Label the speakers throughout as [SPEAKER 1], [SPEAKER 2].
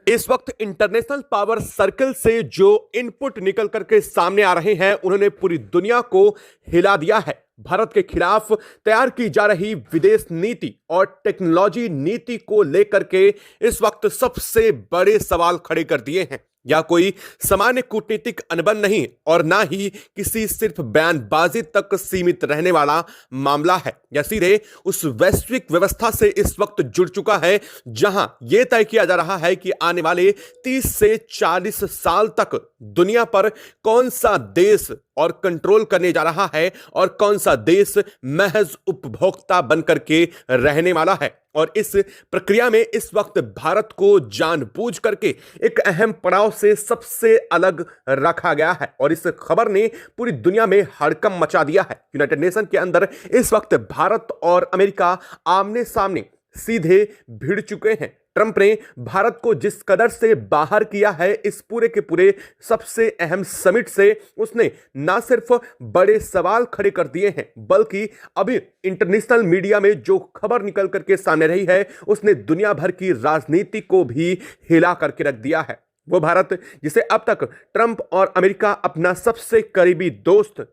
[SPEAKER 1] इस वक्त international power circle से जो इनपुट निकल करके सामने आ रहे हैं, उन्होंने पूरी दुनिया को हिला दिया है। भारत के खिलाफ तैयार की जा रही विदेश नीति और टेक्नोलॉजी नीति को लेकर के इस वक्त सबसे बड़े सवाल खड़े कर दिए हैं। या कोई सामान्य कूटनीतिक अनबन नहीं और ना ही किसी सिर्फ बयानबाजी तक सीमित रहने वाला मामला है। या सीधे उस वैश्विक व्यवस्था से इस वक्त जुड़ चुका है जहां यह तय किया जा रहा है कि आने वाले 30 से 40 साल तक दुनिया पर कौन सा देश और कंट्रोल करने जा रहा है और कौन सा देश महज उपभोक्ता बनकर के रहने वाला है। और इस प्रक्रिया में इस वक्त भारत को जानबूझ करके एक अहम पड़ाव से सबसे अलग रखा गया है और इस खबर ने पूरी दुनिया में हड़कंप मचा दिया है। यूनाइटेड नेशन के अंदर इस वक्त भारत और अमेरिका आमने सामने सीधे भिड़ चुके हैं। ट्रंप ने भारत को जिस कदर से बाहर किया है इस पूरे के पूरे सबसे अहम समिट से, उसने ना सिर्फ बड़े सवाल खड़े कर दिए हैं बल्कि अभी इंटरनेशनल मीडिया में जो खबर निकल करके सामने रही है उसने दुनिया भर की राजनीति को भी हिला करके रख दिया है। वो भारत जिसे अब तक ट्रंप और अमेरिका अपना सबसे करीबी दोस्त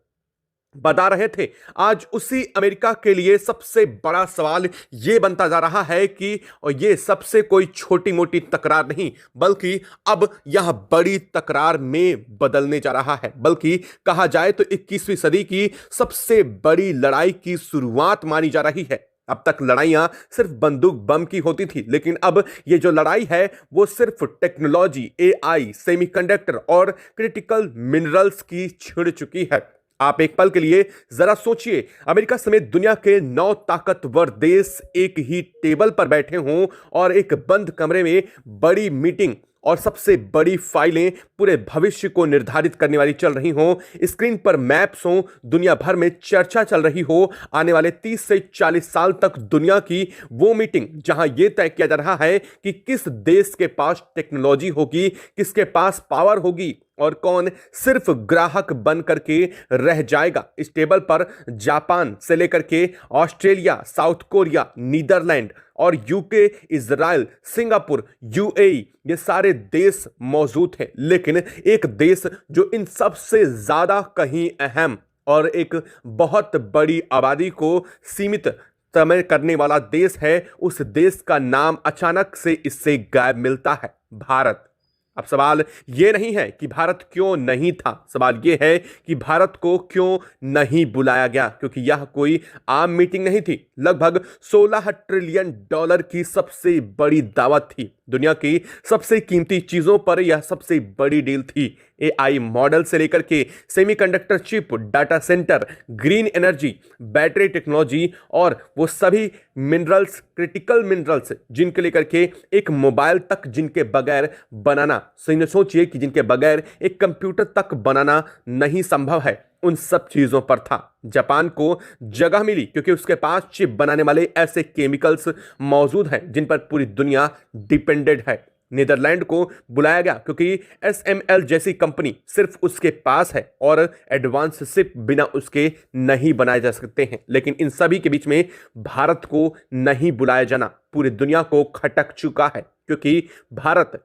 [SPEAKER 1] बता रहे थे, आज उसी अमेरिका के लिए सबसे बड़ा सवाल यह बनता जा रहा है कि और यह सबसे कोई छोटी मोटी तकरार नहीं बल्कि अब यह बड़ी तकरार में बदलने जा रहा है। बल्कि कहा जाए तो 21वीं सदी की सबसे बड़ी लड़ाई की शुरुआत मानी जा रही है। अब तक लड़ाइयां सिर्फ बंदूक बम की होती थी, लेकिन अब ये जो लड़ाई है वो सिर्फ टेक्नोलॉजी, एआई, सेमीकंडक्टर और क्रिटिकल मिनरल्स की छिड़ चुकी है। आप एक पल के लिए जरा सोचिए, अमेरिका समेत दुनिया के 9 ताकतवर देश एक ही टेबल पर बैठे हों और एक बंद कमरे में बड़ी मीटिंग और सबसे बड़ी फाइलें पूरे भविष्य को निर्धारित करने वाली चल रही हों, स्क्रीन पर मैप्स हों, दुनिया भर में चर्चा चल रही हो आने वाले 30 से 40 साल तक दुनिया की वो मीटिंग जहां यह तय किया जा रहा है कि किस देश के पास टेक्नोलॉजी होगी, किसके पास पावर होगी और कौन सिर्फ ग्राहक बन करके रह जाएगा। इस टेबल पर जापान से लेकर के ऑस्ट्रेलिया, साउथ कोरिया, नीदरलैंड और यूके, इजराइल, सिंगापुर, यूएई, ये सारे देश मौजूद हैं। लेकिन एक देश जो इन सब से ज्यादा कहीं अहम और एक बहुत बड़ी आबादी को सीमित समय करने वाला देश है, उस देश का नाम अचानक से इससे गायब मिलता है, भारत। अब सवाल यह नहीं है कि भारत क्यों नहीं था, सवाल यह है कि भारत को क्यों नहीं बुलाया गया, क्योंकि यह कोई आम मीटिंग नहीं थी। लगभग $16 ट्रिलियन की सबसे बड़ी दावत थी। दुनिया की सबसे कीमती चीजों पर यह सबसे बड़ी डील थी। एआई मॉडल से लेकर के semiconductor chip, data centre, green energy, battery technology और वो सभी मिनरल्स, क्रिटिकल मिनरल्स जिनके लेकर के एक मोबाइल तक जिनके बगैर बनाना, सोचिए कि जिनके बगैर एक कंप्यूटर तक बनाना नहीं संभव है, उन सब चीजों पर था। जापान को जगह मिली क्योंकि उसके पास चिप बनाने वाले ऐसे केमिकल्स मौजूद हैं जिन पर पूरी दुनिया डिपेंडेंट है। नीदरलैंड को बुलाया गया क्योंकि एसएमएल जैसी कंपनी सिर्फ उसके पास है और एडवांस शिप बिना उसके नहीं बनाए जा सकते हैं। लेकिन इन सभी के बीच में भारत को नहीं बुलाया जाना पूरी दुनिया को खटक चुका है, क्योंकि भारत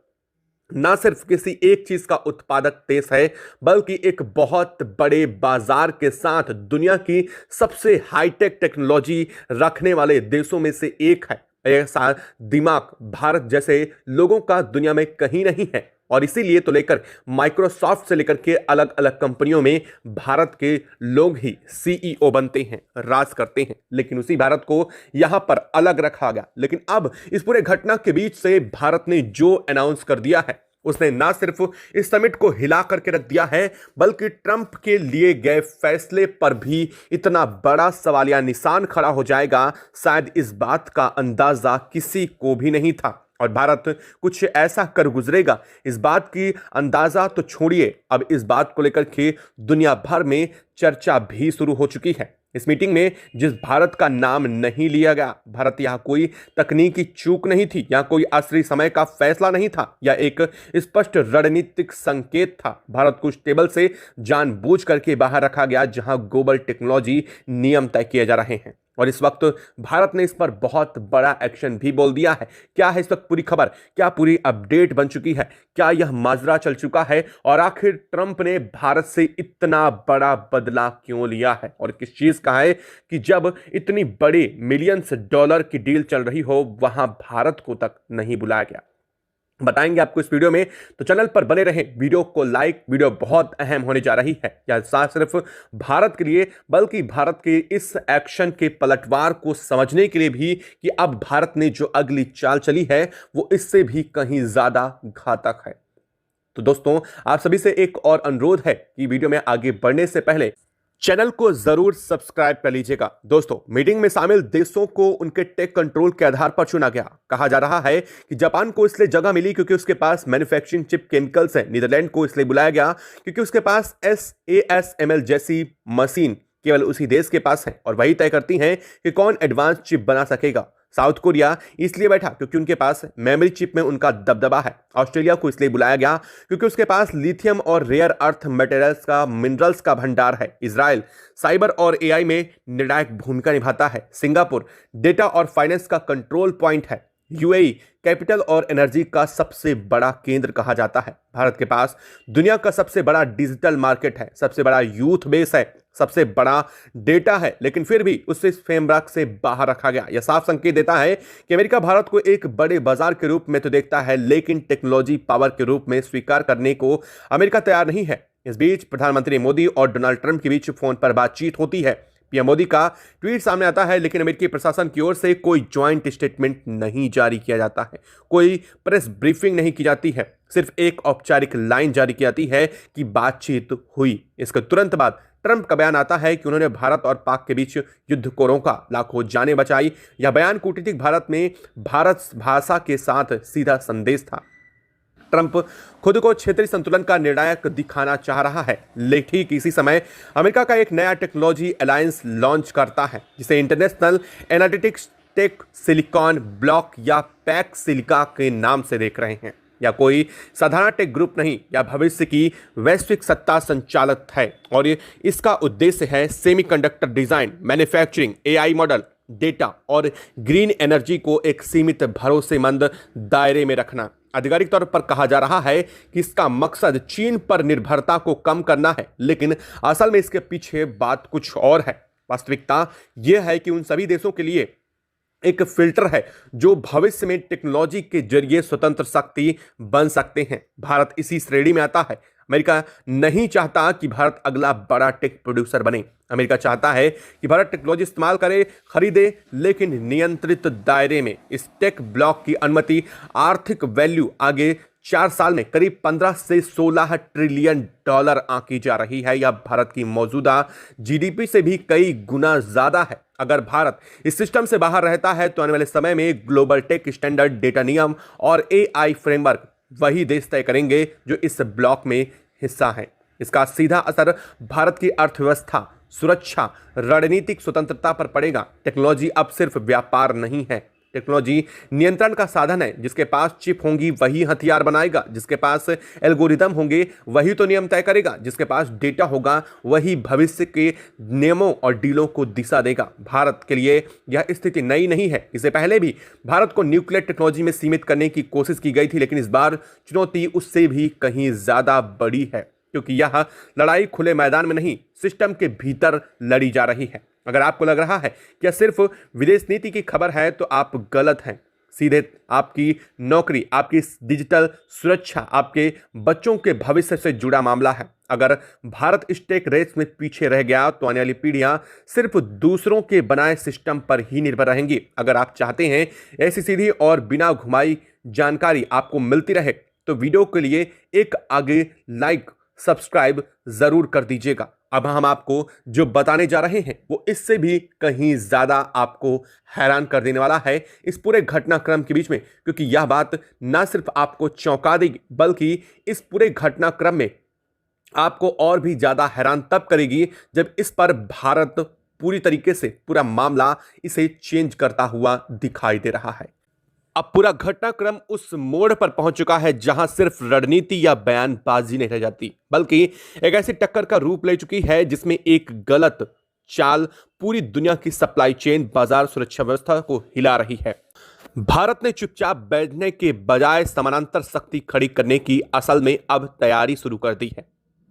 [SPEAKER 1] ना सिर्फ किसी एक चीज का उत्पादक देश है बल्कि एक बहुत बड़े बाजार के साथ दुनिया की सबसे हाईटेक टेक्नोलॉजी रखने वाले देशों में से एक है। ऐसा दिमाग भारत जैसे लोगों का दुनिया में कहीं नहीं है और इसीलिए तो लेकर माइक्रोसॉफ्ट से लेकर के अलग अलग कंपनियों में भारत के लोग ही सीईओ बनते हैं, राज करते हैं। लेकिन उसी भारत को यहां पर अलग रखा गया। लेकिन अब इस पूरे घटना के बीच से भारत ने जो अनाउंस कर दिया है उसने ना सिर्फ इस समिट को हिला करके रख दिया है बल्कि ट्रंप के लिए गए फैसले पर भी इतना बड़ा सवालिया निशान खड़ा हो जाएगा, शायद इस बात का अंदाजा किसी को भी नहीं था। और भारत कुछ ऐसा कर गुजरेगा इस बात की अंदाजा तो छोड़िए, अब इस बात को लेकर के दुनिया भर में चर्चा भी शुरू हो चुकी है। इस मीटिंग में जिस भारत का नाम नहीं लिया गया, भारत यहां कोई तकनीकी चूक नहीं थी, यहां कोई असली समय का फैसला नहीं था, यह एक स्पष्ट रणनीतिक संकेत था। भारत को उस टेबल से जानबूझ करके बाहर रखा गया जहां ग्लोबल टेक्नोलॉजी नियम तय किए जा रहे हैं। और इस वक्त भारत ने इस पर बहुत बड़ा एक्शन भी बोल दिया है। क्या है इस वक्त पूरी खबर, क्या पूरी अपडेट बन चुकी है, क्या यह माजरा चल चुका है और आखिर ट्रंप ने भारत से इतना बड़ा बदला क्यों लिया है और किस चीज का है कि जब इतनी बड़ी मिलियंस डॉलर की डील चल रही हो वहां भारत को तक नहीं बुलाया गया, बताएंगे आपको इस वीडियो में। तो चैनल पर बने रहें, वीडियो को लाइक, वीडियो बहुत अहम होने जा रही है। यह सिर्फ भारत के लिए बल्कि भारत के इस एक्शन के पलटवार को समझने के लिए भी कि अब भारत ने जो अगली चाल चली है वो इससे भी कहीं ज्यादा घातक है। तो दोस्तों, आप सभी से एक और अनुरोध है कि वीडियो में आगे बढ़ने से पहले चैनल को जरूर सब्सक्राइब कर लीजिएगा। दोस्तों, मीटिंग में शामिल देशों को उनके टेक कंट्रोल के आधार पर चुना गया। कहा जा रहा है कि जापान को इसलिए जगह मिली क्योंकि उसके पास मैन्युफैक्चरिंग चिप केमिकल्स है। नीदरलैंड को इसलिए बुलाया गया क्योंकि उसके पास ASML जैसी मशीन केवल उसी देश के पास है और वही तय करती हैं कि कौन एडवांस चिप बना सकेगा। साउथ कोरिया इसलिए बैठा क्योंकि उनके पास मेमोरी चिप में उनका दबदबा है। ऑस्ट्रेलिया को इसलिए बुलाया गया क्योंकि उसके पास लिथियम और रेयर अर्थ मिनरल्स का भंडार है। इजराइल साइबर और AI में निर्णायक भूमिका निभाता है। सिंगापुर डेटा और फाइनेंस का कंट्रोल पॉइंट है। UAE कैपिटल और एनर्जी का सबसे बड़ा केंद्र कहा जाता है। भारत के पास दुनिया का सबसे बड़ा डिजिटल मार्केट है, सबसे बड़ा यूथ बेस है, सबसे बड़ा डेटा है, लेकिन फिर भी उसे इस फ्रेमवर्क से बाहर रखा गया। यह साफ संकेत देता है कि अमेरिका भारत को एक बड़े बाजार के रूप में तो देखता है, लेकिन टेक्नोलॉजी पावर के रूप में स्वीकार करने को अमेरिका तैयार नहीं है। इस बीच प्रधानमंत्री मोदी और डोनाल्ड ट्रंप के बीच फोन पर बातचीत होती है। पीएम मोदी का ट्वीट सामने आता है, लेकिन अमेरिकी प्रशासन की ओर से कोई ज्वाइंट स्टेटमेंट नहीं जारी किया जाता है, कोई प्रेस ब्रीफिंग नहीं की जाती है। सिर्फ एक औपचारिक लाइन जारी की जाती है कि बातचीत हुई। इसके तुरंत बाद ट्रंप का बयान आता है कि उन्होंने भारत और पाक के बीच युद्ध को रोका, लाखों जानें बचाई। यह बयान कूटनीतिक भारत में भारत भाषा के साथ सीधा संदेश था। ट्रंप खुद को क्षेत्रीय संतुलन का निर्णायक दिखाना चाह रहा है, लेकिन ठीक इसी समय अमेरिका का एक नया टेक्नोलॉजी अलायंस लॉन्च करता है जिसे international analytics tech silicon block या पैक सिलिका के नाम से देख रहे हैं। या कोई साधारण टेक ग्रुप नहीं, या भविष्य की वैश्विक सत्ता संचालक है और इसका उद्देश्य है semiconductor design, manufacturing, AI model, data और ग्रीन एनर्जी को एक सीमित भरोसेमंद दायरे में रखना। आधिकारिक तौर पर कहा जा रहा है कि इसका मकसद चीन पर निर्भरता को कम करना है, लेकिन असल में इसके पीछे बात कुछ और है। वास्तविकता यह है कि उन सभी देशों के लिए एक फिल्टर है जो भविष्य में टेक्नोलॉजी के जरिए स्वतंत्र शक्ति बन सकते हैं। भारत इसी श्रेणी में आता है। अमेरिका नहीं चाहता कि भारत अगला बड़ा टेक प्रोड्यूसर बने। अमेरिका चाहता है कि भारत टेक्नोलॉजी इस्तेमाल करे, खरीदे, लेकिन नियंत्रित दायरे में। इस टेक ब्लॉक की अनुमति आर्थिक वैल्यू आगे 4 साल में करीब 15 से 16 ट्रिलियन डॉलर आंकी जा रही है। यह भारत की मौजूदा GDP से भी कई गुना ज्यादा है। अगर भारत इस सिस्टम से बाहर रहता है तो आने वाले समय में ग्लोबल टेक स्टैंडर्ड, डेटा नियम और AI फ्रेमवर्क वही देश तय करेंगे जो इस ब्लॉक में हिस्सा है। इसका सीधा असर भारत की अर्थव्यवस्था, सुरक्षा, रणनीतिक स्वतंत्रता पर पड़ेगा। टेक्नोलॉजी अब सिर्फ व्यापार नहीं है, टेक्नोलॉजी नियंत्रण का साधन है। जिसके पास चिप होंगी वही हथियार बनाएगा, जिसके पास एल्गोरिदम होंगे वही तो नियम तय करेगा, जिसके पास डेटा होगा वही भविष्य के नियमों और डीलों को दिशा देगा। भारत के लिए यह स्थिति नई नहीं है। इससे पहले भी भारत को न्यूक्लियर टेक्नोलॉजी में सीमित करने की कोशिश की गई थी, लेकिन इस बार चुनौती उससे भी कहीं ज्यादा बड़ी है, क्योंकि यह लड़ाई खुले मैदान में नहीं, सिस्टम के भीतर लड़ी जा रही है। अगर आपको लग रहा है कि यह सिर्फ विदेश नीति की खबर है तो आप गलत हैं। सीधे आपकी नौकरी, आपकी डिजिटल सुरक्षा, आपके बच्चों के भविष्य से जुड़ा मामला है। अगर भारत इस टेक रेस में पीछे रह गया तो आने वाली पीढ़ियां सिर्फ दूसरों के बनाए सिस्टम पर ही निर्भर रहेंगी। अगर आप चाहते हैं ऐसी सीधी और बिना घुमाई जानकारी आपको मिलती रहे तो वीडियो के लिए एक आगे लाइक, सब्सक्राइब जरूर कर दीजिएगा। अब हम आपको जो बताने जा रहे हैं वो इससे भी कहीं ज्यादा आपको हैरान कर देने वाला है इस पूरे घटनाक्रम के बीच में, क्योंकि यह बात ना सिर्फ आपको चौंका देगी बल्कि इस पूरे घटनाक्रम में आपको और भी ज्यादा हैरान तब करेगी जब इस पर भारत पूरी तरीके से पूरा मामला इसे चेंज करता हुआ दिखाई दे रहा है। अब पूरा घटनाक्रम उस मोड़ पर पहुंच चुका है जहां सिर्फ रणनीति या बयानबाजी नहीं रह जाती, बल्कि एक ऐसी टक्कर का रूप ले चुकी है जिसमें एक गलत चाल पूरी दुनिया की सप्लाई चेन, बाजार सुरक्षा व्यवस्था को हिला रही है। भारत ने चुपचाप बैठने के बजाय समानांतर शक्ति खड़ी करने की असल में अब तैयारी शुरू कर दी है।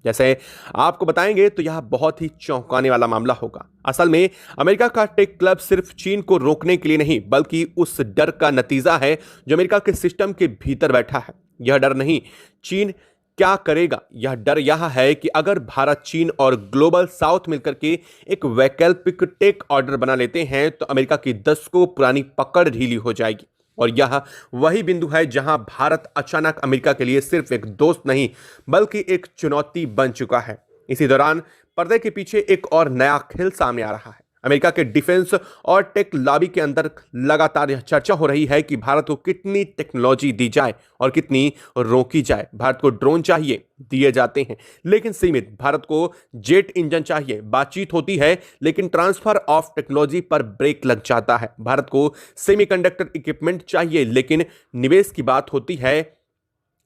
[SPEAKER 1] जैसे आपको बताएंगे तो यह बहुत ही चौंकाने वाला मामला होगा। असल में अमेरिका का टेक क्लब सिर्फ चीन को रोकने के लिए नहीं, बल्कि उस डर का नतीजा है जो अमेरिका के सिस्टम के भीतर बैठा है। यह डर नहीं चीन क्या करेगा, यह डर यह है कि अगर भारत, चीन और ग्लोबल साउथ मिलकर के एक वैकल्पिक टेक ऑर्डर बना लेते हैं तो अमेरिका की दशकों पुरानी पकड़ ढीली हो जाएगी। और यह वही बिंदु है जहां भारत अचानक अमेरिका के लिए सिर्फ एक दोस्त नहीं बल्कि एक चुनौती बन चुका है। इसी दौरान पर्दे के पीछे एक और नया खेल सामने आ रहा है। अमेरिका के डिफेंस और टेक लॉबी के अंदर लगातार यह चर्चा हो रही है कि भारत को कितनी टेक्नोलॉजी दी जाए और कितनी रोकी जाए। भारत को ड्रोन चाहिए, दिए जाते हैं लेकिन सीमित। भारत को जेट इंजन चाहिए, बातचीत होती है लेकिन ट्रांसफर ऑफ टेक्नोलॉजी पर ब्रेक लग जाता है। भारत को सेमीकंडक्टर इक्विपमेंट चाहिए लेकिन निवेश की बात होती है,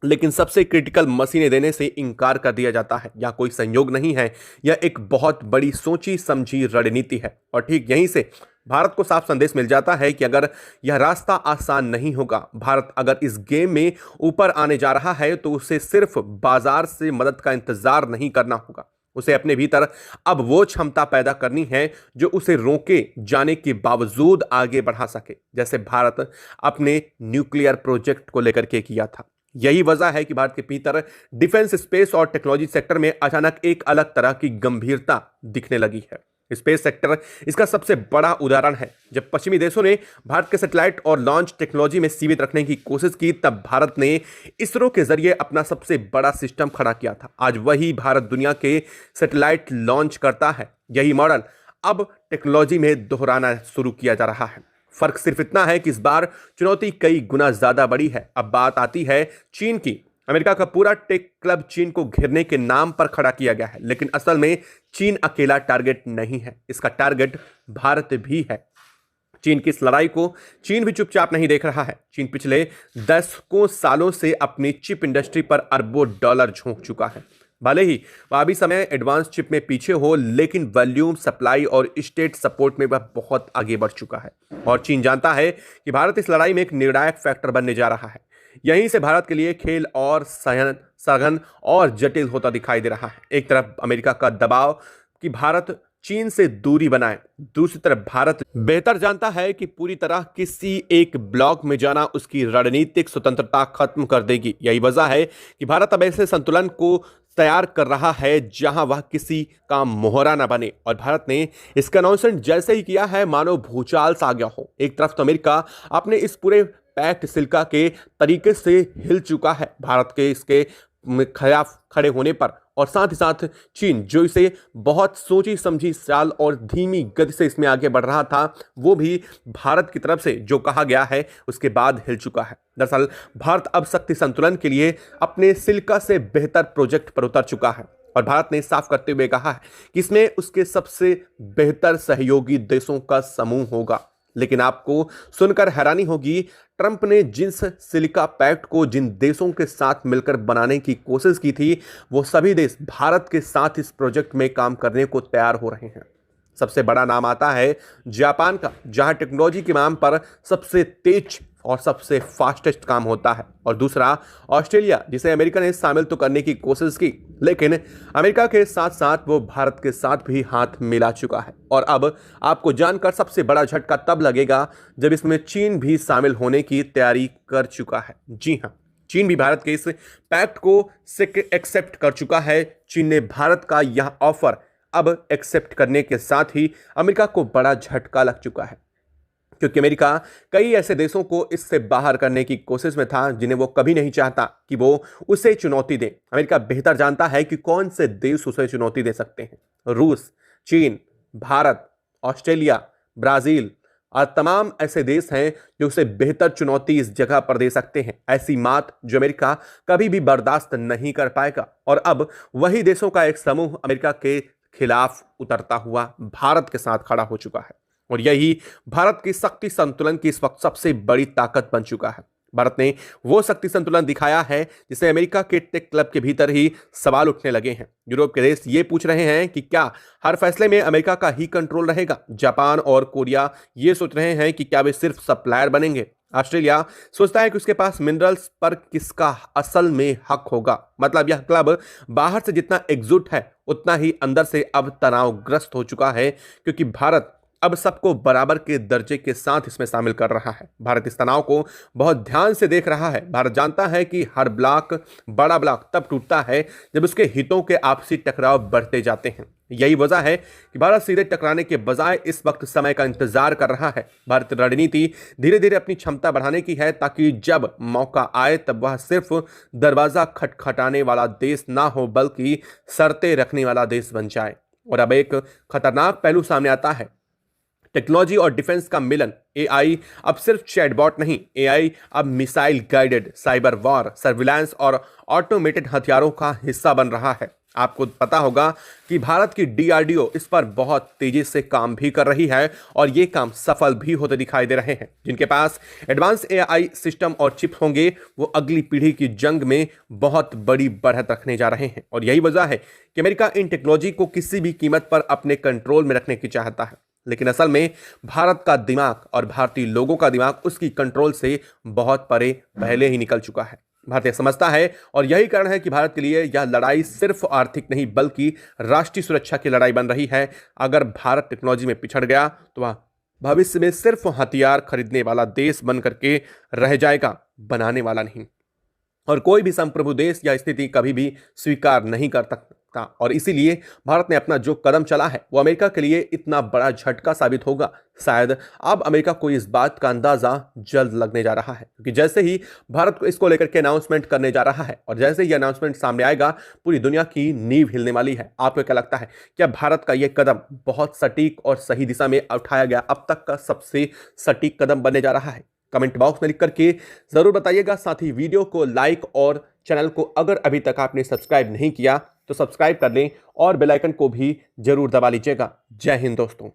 [SPEAKER 1] लेकिन सबसे क्रिटिकल मशीनें देने से इनकार कर दिया जाता है। यह कोई संयोग नहीं है, यह एक बहुत बड़ी सोची समझी रणनीति है। और ठीक यहीं से भारत को साफ संदेश मिल जाता है कि अगर यह रास्ता आसान नहीं होगा, भारत अगर इस गेम में ऊपर आने जा रहा है तो उसे सिर्फ बाजार से मदद का इंतजार नहीं करना होगा। उसे अपने भीतर अब वो क्षमता पैदा करनी है जो उसे रोके जाने के बावजूद आगे बढ़ा सके, जैसे भारत अपने न्यूक्लियर प्रोजेक्ट को लेकर के किया था। यही वजह है कि भारत के भीतर डिफेंस, स्पेस और टेक्नोलॉजी सेक्टर में अचानक एक अलग तरह की गंभीरता दिखने लगी है। स्पेस सेक्टर इसका सबसे बड़ा उदाहरण है। जब पश्चिमी देशों ने भारत के सैटेलाइट और लॉन्च टेक्नोलॉजी में सीमित रखने की कोशिश की, तब भारत ने इसरो के जरिए अपना सबसे बड़ा सिस्टम खड़ा किया था। आज वही भारत दुनिया के सैटेलाइट लॉन्च करता है। यही मॉडल अब टेक्नोलॉजी में दोहराना शुरू किया जा रहा है। फर्क सिर्फ इतना है कि इस बार चुनौती कई गुना ज्यादा बड़ी है। अब बात आती है चीन की। अमेरिका का पूरा टेक क्लब चीन को घेरने के नाम पर खड़ा किया गया है, लेकिन असल में चीन अकेला टारगेट नहीं है, इसका टारगेट भारत भी है। चीन की इस लड़ाई को चीन भी चुपचाप नहीं देख रहा है। चीन पिछले दशकों सालों से अपनी चिप इंडस्ट्री पर अरबों डॉलर झोंक चुका है। भले ही वह अभी समय एडवांस चिप में पीछे हो, लेकिन वॉल्यूम, सप्लाई और स्टेट सपोर्ट में वह बहुत आगे बढ़ चुका है। और चीन जानता है कि भारत इस लड़ाई में एक निर्णायक फैक्टर बनने जा रहा है। यहीं से भारत के लिए खेल और सघन और जटिल होता दिखाई दे रहा है। एक तरफ अमेरिका का दबाव कि भारत चीन से दूरी बनाए, दूसरी तरफ भारत बेहतर जानता है कि पूरी तरह किसी एक ब्लॉक में जाना उसकी रणनीतिक स्वतंत्रता खत्म कर देगी। यही वजह है कि भारत अब ऐसे संतुलन को तैयार कर रहा है जहां वह किसी का मोहरा ना बने। और भारत ने इसका अनाउंसमेंट जैसे ही किया है मानो भूचाल सा आ गया हो। एक तरफ तो अमेरिका अपने इस पूरे पैक्ट सिलिका के तरीके से हिल चुका है भारत के इसके खिलाफ खड़े होने पर, और साथ ही साथ चीन जो इसे बहुत सोची समझी चाल और धीमी गति से इसमें आगे बढ़ रहा था, वो भी भारत की तरफ से जो कहा गया है उसके बाद हिल चुका है। दरअसल भारत अब शक्ति संतुलन के लिए अपने सिलिका से बेहतर प्रोजेक्ट पर उतर चुका है। और भारत ने साफ करते हुए कहा है कि इसमें उसके सबसे बेहतर सहयोगी देशों का समूह होगा। लेकिन आपको सुनकर हैरानी होगी, ट्रंप ने जिस सिलिका पैक्ट को जिन देशों के साथ मिलकर बनाने की कोशिश की थी, वो सभी देश भारत के साथ इस प्रोजेक्ट में काम करने को तैयार हो रहे हैं। सबसे बड़ा नाम आता है जापान का, जहां टेक्नोलॉजी के नाम पर सबसे तेज और सबसे फास्टेस्ट काम होता है। और दूसरा ऑस्ट्रेलिया, जिसे अमेरिका ने शामिल तो करने की कोशिश की, लेकिन अमेरिका के साथ साथ वो भारत के साथ भी हाथ मिला चुका है। और अब आपको जानकर सबसे बड़ा झटका तब लगेगा जब इसमें चीन भी शामिल होने की तैयारी कर चुका है। जी हाँ, चीन भी भारत के इस पैक्ट को एक्सेप्ट कर चुका है। चीन ने भारत का यह ऑफर अब एक्सेप्ट करने के साथ ही अमेरिका को बड़ा झटका लग चुका है, क्योंकि अमेरिका कई ऐसे देशों को इससे बाहर करने की कोशिश में था जिन्हें वो कभी नहीं चाहता कि वो उसे चुनौती दे। अमेरिका बेहतर जानता है कि कौन से देश उसे चुनौती दे सकते हैं। रूस, चीन, भारत, ऑस्ट्रेलिया, ब्राजील और तमाम ऐसे देश हैं जो उसे बेहतर चुनौती इस जगह पर दे सकते हैं। ऐसी बात जो अमेरिका कभी भी बर्दाश्त नहीं कर पाएगा। और अब वही देशों का एक समूह अमेरिका के खिलाफ उतरता हुआ भारत के साथ खड़ा हो चुका है। और यही भारत की शक्ति संतुलन की इस वक्त सबसे बड़ी ताकत बन चुका है। भारत ने वो शक्ति संतुलन दिखाया है जिसे अमेरिका के टेक क्लब के भीतर ही सवाल उठने लगे हैं। यूरोप के देश ये पूछ रहे हैं कि क्या हर फैसले में अमेरिका का ही कंट्रोल रहेगा। जापान और कोरिया ये सोच रहे हैं कि क्या वे सिर्फ सप्लायर बनेंगे। ऑस्ट्रेलिया सोचता है कि उसके पास मिनरल्स पर किसका असल में हक होगा। मतलब यह क्लब बाहर से जितना एकजुट है उतना ही अंदर से अब तनावग्रस्त हो चुका है, क्योंकि भारत अब सबको बराबर के दर्जे के साथ इसमें शामिल कर रहा है। भारत इस तनाव को बहुत ध्यान से देख रहा है। भारत जानता है कि हर बड़ा ब्लॉक तब टूटता है जब उसके हितों के आपसी टकराव बढ़ते जाते हैं। यही वजह है कि भारत सीधे टकराने के बजाय इस वक्त समय का इंतजार कर रहा है। भारतीय रणनीति धीरे धीरे अपनी क्षमता बढ़ाने की है, ताकि जब मौका आए तब वह सिर्फ दरवाजा खटखटाने वाला देश ना हो बल्कि शर्तें रखने वाला देश बन जाए। और अब एक खतरनाक पहलू सामने आता है, टेक्नोलॉजी और डिफेंस का मिलन। एआई अब सिर्फ चैटबॉट नहीं, एआई अब missile guided cyber war, surveillance और ऑटोमेटेड हथियारों का हिस्सा बन रहा है। आपको पता होगा कि भारत की डीआरडीओ इस पर बहुत तेजी से काम भी कर रही है और ये काम सफल भी होते दिखाई दे रहे हैं। जिनके पास एडवांस एआई सिस्टम और चिप होंगे वो अगली पीढ़ी की जंग में बहुत बड़ी बढ़त रखने जा रहे हैं। और यही वजह है कि अमेरिका इन टेक्नोलॉजी को किसी भी कीमत पर अपने कंट्रोल में रखने की चाहता है। लेकिन असल में भारत का दिमाग और भारतीय लोगों का दिमाग उसकी कंट्रोल से बहुत परे पहले ही निकल चुका है। भारत समझता है और यही कारण है कि भारत के लिए यह लड़ाई सिर्फ आर्थिक नहीं बल्कि राष्ट्रीय सुरक्षा की लड़ाई बन रही है। अगर भारत टेक्नोलॉजी में पिछड़ गया तो वह भविष्य में सिर्फ हथियार खरीदने वाला देश बन करके रह जाएगा, बनाने वाला नहीं। और कोई भी संप्रभु देश यह स्थिति कभी भी स्वीकार नहीं कर सकता। और इसीलिए भारत ने अपना जो कदम चला है वो अमेरिका के लिए इतना बड़ा झटका साबित होगा। शायद अब अमेरिका को इस बात का अंदाजा जल्द लगने जा रहा है, क्योंकि जैसे ही भारत को इसको लेकर के अनाउंसमेंट करने जा रहा है और जैसे ही अनाउंसमेंट सामने आएगा पूरी दुनिया की नींव हिलने वाली है। आपको क्या लगता है, क्या भारत का यह कदम बहुत सटीक और सही दिशा में उठाया गया अब तक का सबसे सटीक कदम बनने जा रहा है? कमेंट बॉक्स में लिख करके जरूर बताइएगा। साथ ही वीडियो को लाइक और चैनल को अगर अभी तक आपने सब्सक्राइब नहीं किया तो सब्सक्राइब कर लें और बेल आइकन को भी जरूर दबा लीजिएगा। जय हिंद दोस्तों।